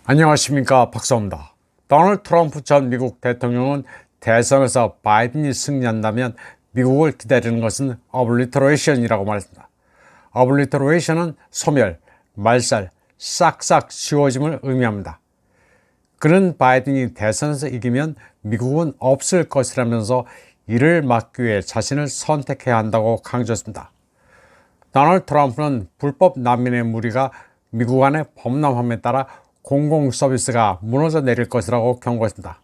안녕하십니까, 박사입니다. 도널드 트럼프 전 미국 대통령은 대선에서 바이든이 승리한다면 미국을 기다리는 것은 obliteration이라고 말했습니다. obliteration은 소멸, 말살, 싹싹 지워짐을 의미합니다. 그는 바이든이 대선에서 이기면 미국은 없을 것이라면서 이를 막기 위해 자신을 선택해야 한다고 강조했습니다. 도널드 트럼프는 불법 난민의 무리가 미국 안에 범람함에 따라 공공서비스가 무너져 내릴 것이라고 경고했습니다.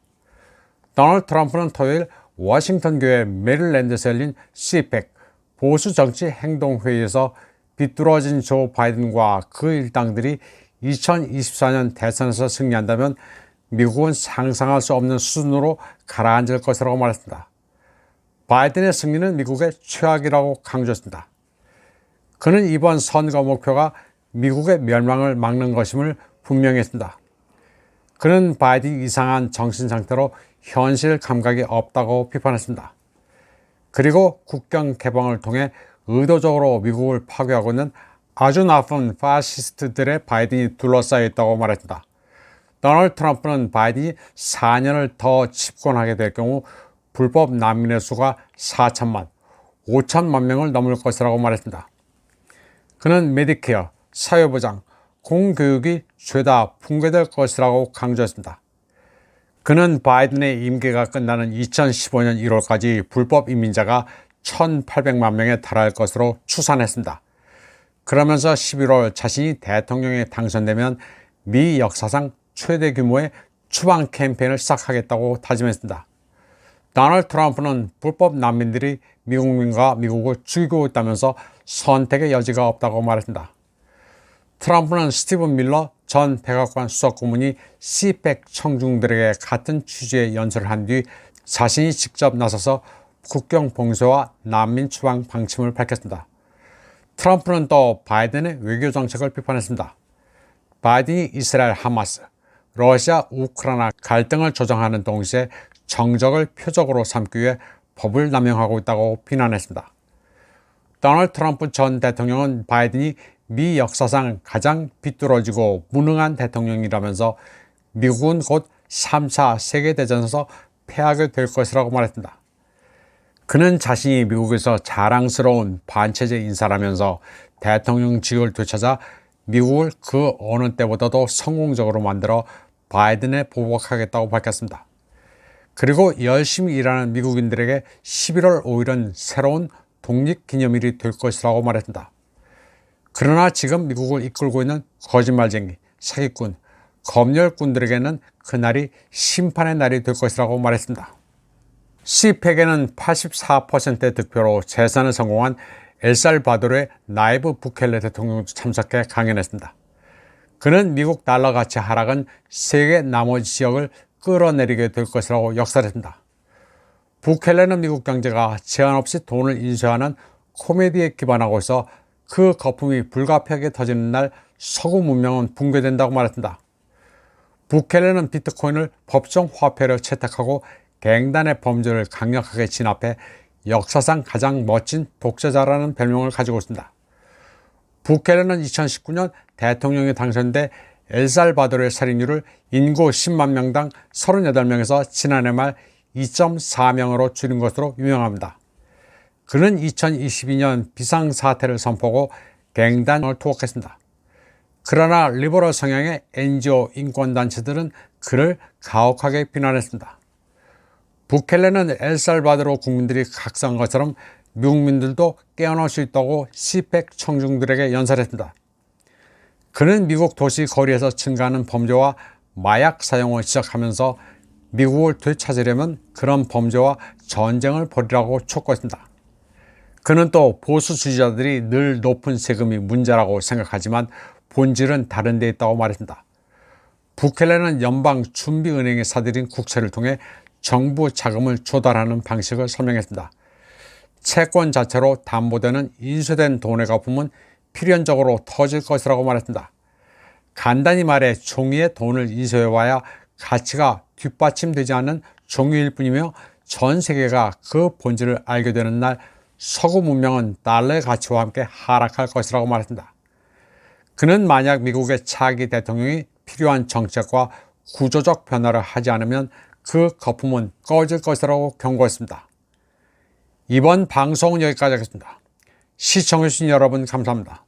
도널드 트럼프는 토요일 워싱턴 교회 메릴랜드에서 열린 CPEC 보수정치행동회의에서 비뚤어진 조 바이든과 그 일당들이 2024년 대선에서 승리한다면 미국은 상상할 수 없는 수준으로 가라앉을 것이라고 말했습니다. 바이든의 승리는 미국의 최악이라고 강조했습니다. 그는 이번 선거 목표가 미국의 멸망을 막는 것임을 분명히 했습니다. 그는 바이든이 이상한 정신 상태로 현실 감각이 없다고 비판했습니다. 그리고 국경 개방을 통해 의도적으로 미국을 파괴하고 있는 아주 나쁜 파시스트들의 바이든이 둘러싸여 있다고 말했습니다. 도널드 트럼프는 바이든이 4년을 더 집권하게 될 경우 불법 난민의 수가 4천만, 5천만 명을 넘을 것이라고 말했습니다. 그는 메디케어, 사회보장, 공교육이 죄다 붕괴될 것이라고 강조했습니다. 그는 바이든의 임기가 끝나는 2015년 1월까지 불법 이민자가 1,800만 명에 달할 것으로 추산했습니다. 그러면서 11월 자신이 대통령에 당선되면 미 역사상 최대 규모의 추방 캠페인을 시작하겠다고 다짐했습니다. 도널드 트럼프는 불법 난민들이 미국민과 미국을 죽이고 있다면서 선택의 여지가 없다고 말했습니다. 트럼프는 스티븐 밀러 전 백악관 수석고문이 CPEC 청중들에게 같은 취지의 연설을 한 뒤 자신이 직접 나서서 국경 봉쇄와 난민 추방 방침을 밝혔습니다. 트럼프는 또 바이든의 외교 정책을 비판했습니다. 바이든이 이스라엘 하마스, 러시아 우크라이나 갈등을 조정하는 동시에 정적을 표적으로 삼기 위해 법을 남용하고 있다고 비난했습니다. 도널드 트럼프 전 대통령은 바이든이 미 역사상 가장 비뚤어지고 무능한 대통령이라면서 미국은 곧 3차 세계대전에서 패하게 될 것이라고 말했습니다. 그는 자신이 미국에서 자랑스러운 반체제 인사라면서 대통령 직을 되찾아 미국을 그 어느 때보다도 성공적으로 만들어 바이든에 보복하겠다고 밝혔습니다. 그리고 열심히 일하는 미국인들에게 11월 5일은 새로운 독립기념일이 될 것이라고 말했습니다. 그러나 지금 미국을 이끌고 있는 거짓말쟁이, 사기꾼, 검열꾼들에게는 그날이 심판의 날이 될 것이라고 말했습니다. CPEC에는 84%의 득표로 재선에 성공한 엘살바도르의 나이브 부켈레 대통령도 참석해 강연했습니다. 그는 미국 달러 가치 하락은 세계 나머지 지역을 끌어내리게 될 것이라고 역설했습니다. 부켈레는 미국 경제가 제한 없이 돈을 인수하는 코미디에 기반하고 있어 그 거품이 불가피하게 터지는 날 서구 문명은 붕괴된다고 말했습니다. 부켈레는 비트코인을 법정 화폐로 채택하고 갱단의 범죄를 강력하게 진압해 역사상 가장 멋진 독재자라는 별명을 가지고 있습니다. 부켈레는 2019년 대통령에 당선돼 엘살바도르의 살인율을 인구 10만 명당 38명에서 지난해 말 2.4명으로 줄인 것으로 유명합니다. 그는 2022년 비상사태를 선포하고 갱단을 투옥했습니다. 그러나 리버럴 성향의 NGO 인권단체들은 그를 가혹하게 비난했습니다. 부켈레는 엘살바도르 국민들이 각성한 것처럼 미국민들도 깨어날 수 있다고 CPEC 청중들에게 연설했습니다. 그는 미국 도시 거리에서 증가하는 범죄와 마약 사용을 지적하면서 미국을 되찾으려면 그런 범죄와 전쟁을 벌이라고 촉구했습니다. 그는 또 보수 지지자들이 늘 높은 세금이 문제라고 생각하지만 본질은 다른 데 있다고 말했습니다. 부켈레는 연방준비은행에 사들인 국채를 통해 정부 자금을 조달하는 방식을 설명했습니다. 채권 자체로 담보되는 인수된 돈의 거품은 필연적으로 터질 것이라고 말했습니다. 간단히 말해 종이에 돈을 인수해와야 가치가 뒷받침되지 않는 종이일 뿐이며 전 세계가 그 본질을 알게 되는 날 서구 문명은 달러의 가치와 함께 하락할 것이라고 말했습니다. 그는 만약 미국의 차기 대통령이 필요한 정책과 구조적 변화를 하지 않으면 그 거품은 꺼질 것이라고 경고했습니다. 이번 방송은 여기까지 하겠습니다. 시청해주신 여러분 감사합니다.